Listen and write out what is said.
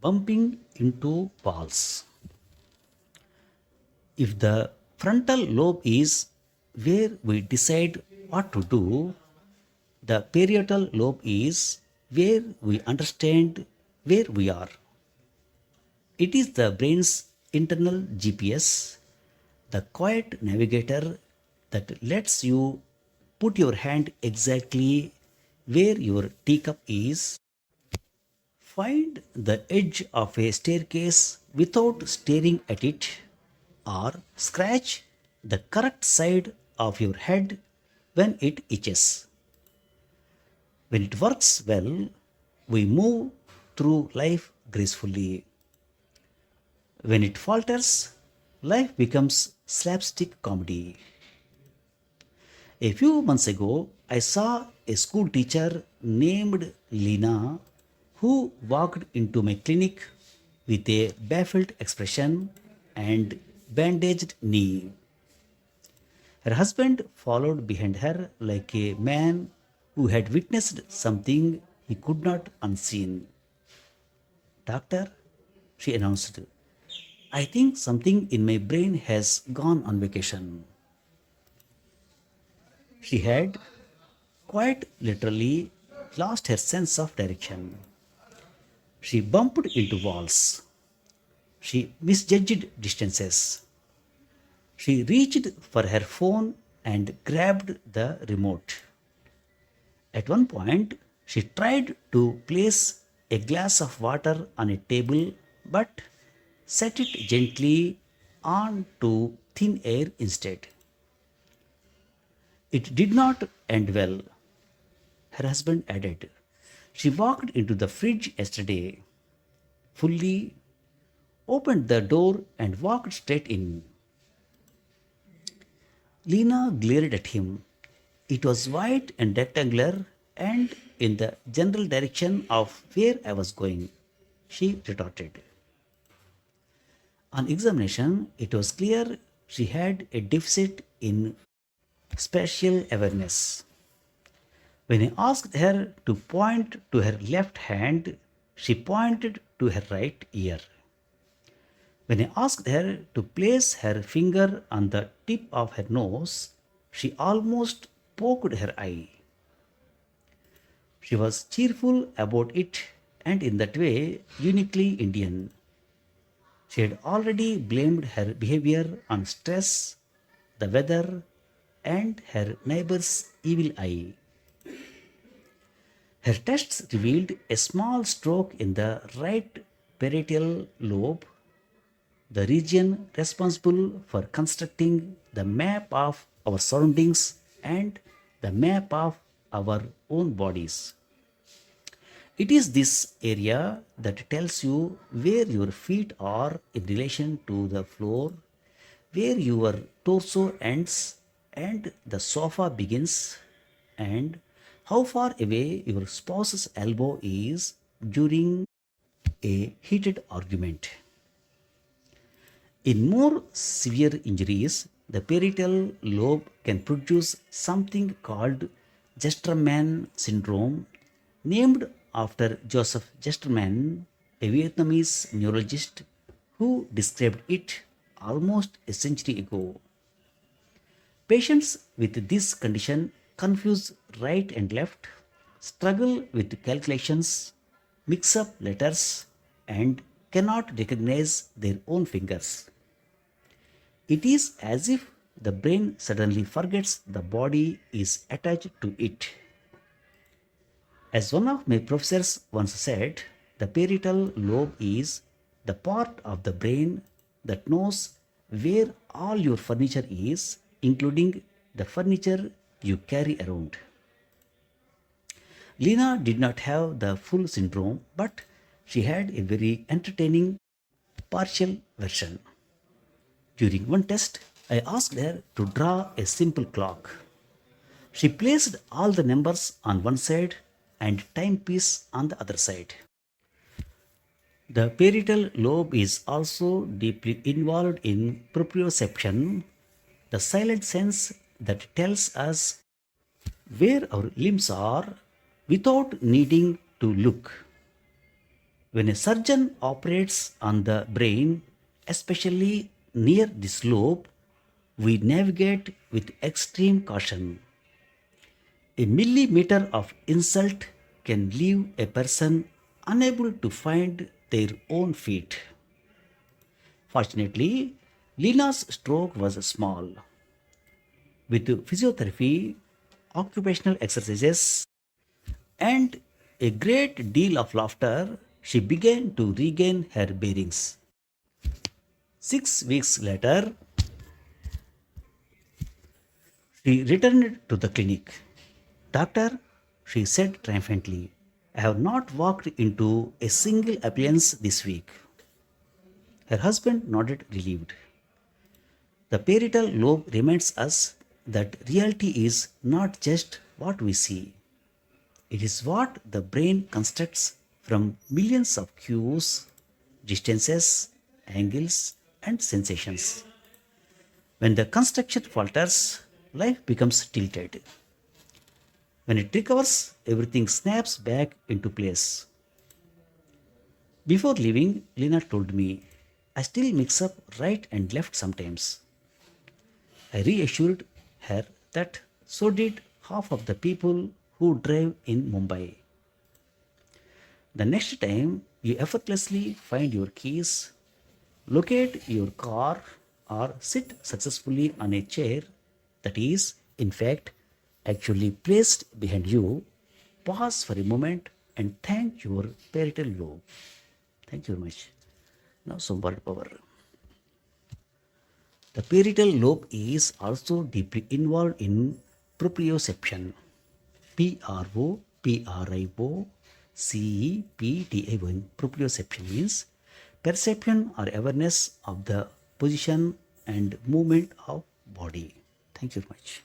bumping into walls. If the frontal lobe is where we decide what to do, the parietal lobe is where we understand where we are. It is the brain's internal GPS, the quiet navigator that lets you put your hand exactly where your teacup is, find the edge of a staircase without staring at it, or scratch the correct side of your head when it itches. When it works well, we move through life gracefully. When it falters, life becomes slapstick comedy. A few months ago, I saw a school teacher named Lina who walked into my clinic with a baffled expression and bandaged knee. Her husband followed behind her like a man who had witnessed something he could not unseen. Doctor, she announced, I think something in my brain has gone on vacation. She had quite literally lost her sense of direction. She bumped into walls. She misjudged distances. She reached for her phone and grabbed the remote. At one point, she tried to place a glass of water on a table but set it gently onto thin air instead. It did not end well, her husband added. She walked into the fridge yesterday, fully opened the door and walked straight in. Lena glared at him. It was white and rectangular and in the general direction of where I was going, she retorted. On examination, it was clear she had a deficit in spatial awareness. When I asked her to point to her left hand, she pointed to her right ear. When I asked her to place her finger on the tip of her nose, she almost poked her eye. She was cheerful about it and in that way uniquely Indian. She had already blamed her behavior on stress, the weather, and her neighbor's evil eye. Her tests revealed a small stroke in the right parietal lobe, the region responsible for constructing the map of our surroundings and the map of our own bodies. It is this area that tells you where your feet are in relation to the floor, where your torso ends and the sofa begins, and how far away your spouse's elbow is during a heated argument. In more severe injuries, the parietal lobe can produce something called Gesterman syndrome, named after Joseph Gesterman, a Vietnamese neurologist who described it almost a century ago. Patients with this condition confuse right and left, struggle with calculations, mix up letters, and cannot recognize their own fingers. It is as if the brain suddenly forgets the body is attached to it. As one of my professors once said, the parietal lobe is the part of the brain that knows where all your furniture is, including the furniture you carry around. Lena did not have the full syndrome, but she had a very entertaining partial version. During one test, I asked her to draw a simple clock. She placed all the numbers on one side and timepiece on the other side. The parietal lobe is also deeply involved in proprioception, the silent sense that tells us where our limbs are without needing to look. When a surgeon operates on the brain, especially near this lobe, we navigate with extreme caution. A millimeter of insult can leave a person unable to find their own feet. Fortunately, Lina's stroke was small. With physiotherapy, occupational exercises, and a great deal of laughter, she began to regain her bearings. 6 weeks later, she returned to the clinic. Doctor, she said triumphantly, I have not walked into a single appliance this week. Her husband nodded relieved. The parietal lobe reminds us that reality is not just what we see, it is what the brain constructs from millions of cues, distances, angles, and sensations. When the construction falters, life becomes tilted. When it recovers, everything snaps back into place. Before leaving, Lena told me, I still mix up right and left sometimes. I reassured her that so did half of the people who drive in Mumbai. The next time you effortlessly find your keys, locate your car, or sit successfully on a chair that is, in fact, actually placed behind you, pause for a moment and thank your parietal lobe. Thank you very much. Now, some word power. The parietal lobe is also deeply involved in proprioception. PROPRIOCEPTION. Proprioception means perception or awareness of the position and movement of body. Thank you very much.